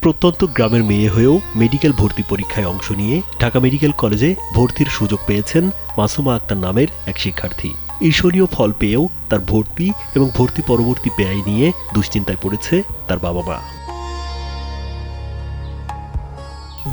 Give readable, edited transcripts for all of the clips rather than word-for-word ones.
প্রত্যন্ত গ্রামের মেয়ে হয়েও মেডিকেল ভর্তি পরীক্ষায় অংশ নিয়ে ঢাকা মেডিকেল কলেজে ভর্তির সুযোগ পেয়েছেন মাসুমা আক্তার নামের এক শিক্ষার্থী। ঈর্ষণীয় ফল পেয়েও তার ভর্তি এবং ভর্তি পরবর্তী ব্যয় নিয়ে দুশ্চিন্তায় পড়েছে তার বাবা মা।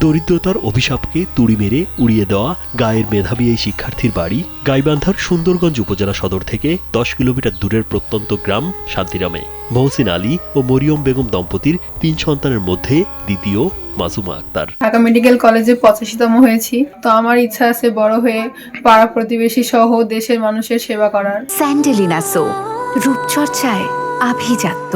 দরিদ্রতার অভিশাপকে তুড়ি মেরে উড়িয়ে দেওয়া গায়ের মেধাবী এই শিক্ষার্থীর বাড়ি গাইবান্ধার সুন্দরগঞ্জ উপজেলা সদর থেকে 10 কিলোমিটার দূরের প্রত্যন্ত গ্রাম শান্তিরামে। মহসিন আলী ও মরিয়ম বেগম দম্পতির 3 সন্তানের মধ্যে দ্বিতীয় মাসুমা আক্তার। ঢাকা মেডিকেল কলেজে 85তম হয়েছি। তো আমার ইচ্ছা আছে বড় হয়ে পাড়া প্রতিবেশী সহ দেশের মানুষের সেবা করার। স্যান্ডেলিনা সো, রূপচর্চায় আভিজাত্য।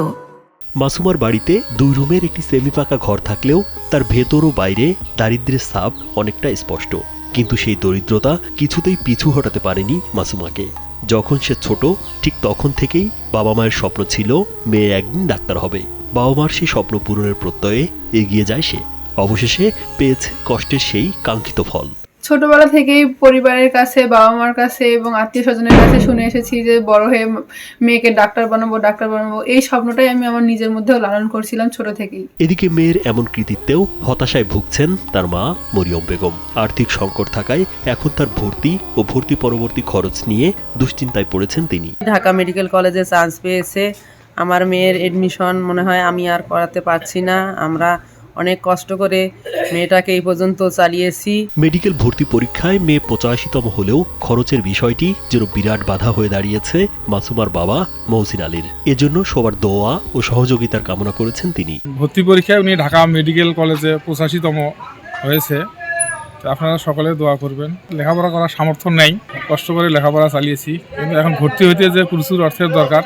মাসুমার বাড়িতে 2 রুমের একটি সেমি পাকা ঘর থাকলেও তার ভেতর ও বাইরে দারিদ্র্যের ছাপ অনেকটা স্পষ্ট। কিন্তু সেই দরিদ্রতা কিছুতেই পিছু হটাতে পারেনি মাসুমাকে। যখন সে ছোট ঠিক তখন থেকেই বাবা মায়ের স্বপ্ন ছিল মেয়ে একদিন ডাক্তার হবে। বাবা মার সেই স্বপ্ন পূরণের প্রত্যয়ে এগিয়ে যায় সে। অবশেষে পেয়েছে কষ্টের সেই কাঙ্ক্ষিত ফল। ছোটবেলা থেকেই পরিবারের কাছে, বাবা মার কাছে এবং আত্মীয় স্বজনের কাছে শুনে এসেছি যে বড় হয়ে মেয়েকে ডাক্তার বানাবো। এই স্বপ্নটাই আমি আমার নিজের মধ্যেও লালন করছিলাম ছোট থেকেই। এদিকে মেয়ের এমন কৃতিত্বেও হতাশায় ভুগছেন তার মা মরিয়ম বেগম। আর্থিক সংকট থাকায় এখন তার ভর্তি ও ভর্তি পরবর্তী খরচ নিয়ে দুশ্চিন্তায় পড়েছেন তিনি। ঢাকা মেডিকেল কলেজে চান্স পেয়েছে। আমার মেয়ের এডমিশন মনে হয় আমি আর করাতে পারছি না। আমরা অনেক কষ্ট করে মেয়েটাকে এই পর্যন্ত চালিয়েছি। মেডিকেল ভর্তি পরীক্ষায় মেয়ে 85তম হলেও খরচের বিষয়টি যেন বিরাট বাধা হয়ে দাঁড়িয়েছে মাসুমার বাবা মহসিন আলীর। এজন্য সবার দোয়া ও সহযোগিতার কামনা করেছেন তিনি। ভর্তি পরীক্ষায় উনি ঢাকা মেডিকেল কলেজে 85তম হয়েছে। আপনারা সকলে দোয়া করবেন। লেখাপড়া করার সামর্থ্য নেই, কষ্ট করে লেখাপড়া চালিয়েছি, কিন্তু এখন ভর্তি হইতে যে প্রচুর অর্থের দরকার,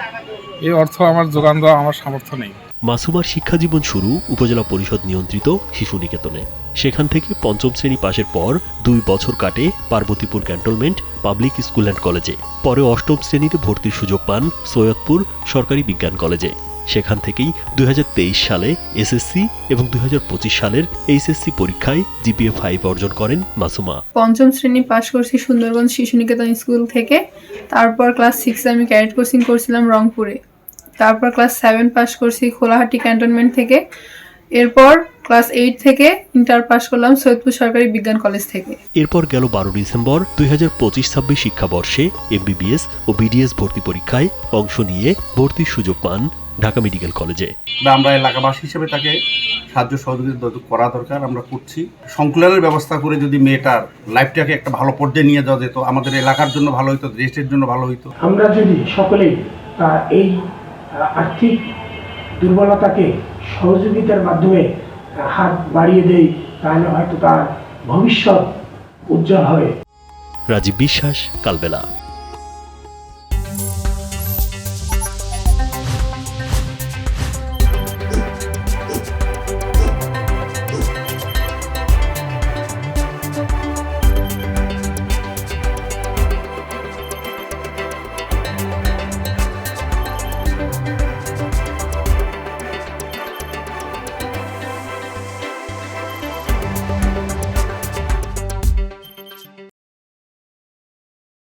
এই অর্থ আমার যোগান দেওয়া আমার সামর্থ্য নেই। মাসুমার শিক্ষাজীবন শুরু উপজেলা পরিষদ নিয়ন্ত্রিত শিশু নিকেতনে। সেখান থেকে 5ম শ্রেণী পাশের পর 2 বছর কাটে Parbatipur cantonment public school and কলেজে। পরে 8ম শ্রেণীতে ভর্তির সুযোগ পান সৈয়দপুর সরকারি বিজ্ঞান কলেজে। সেখান থেকেই 2023 সালে এসএসসি এবং 2025 সালের এইচএসসি পরীক্ষায় জিপিএ 5 অর্জন করেন মাসুমা। 5ম শ্রেণী পাশ করছি সুন্দরগঞ্জ শিশু নিকেতন স্কুল থেকে। তারপর ক্লাস 6 আমি ক্যাডেট কোচিং করছিলাম রংপুরে। তারপর ক্লাস 7 পাস করছি খোলাহাটি ক্যান্টনমেন্ট থেকে। এরপর ক্লাস 8 থেকে ইন্টার পাস করলাম সৈয়দপুর সরকারি বিজ্ঞান কলেজ থেকে। এরপর গেল 12 ডিসেম্বর 2025-26 শিক্ষাবর্ষে এমবিবিএস ও বিডিএস ভর্তি পরীক্ষায় অংশ নিয়ে ভর্তির সুযোগ পান ঢাকা মেডিকেল কলেজে। আমরা এলাকাবাসী হিসেবে তাকে সাহায্য সহযোগিতা করা দরকার, আমরা করছি। সংকুলানের ব্যবস্থা করে যদি মেয়েটার লাইফটাকে একটা ভালো পর্যায়ে নিয়ে যাওয়া যেত, আমাদের এলাকার জন্য ভালো হইতো, দেশের জন্য ভালো হইতো। আমরা যদি সকলেই এই আর্থিক দুর্বলতাকে সহযোগিতার মাধ্যমে হাত বাড়িয়ে দেই, তাহলে হয়তো তার ভবিষ্যৎ উজ্জ্বল হবে। রাজীব বিশ্বাস, কালবেলা।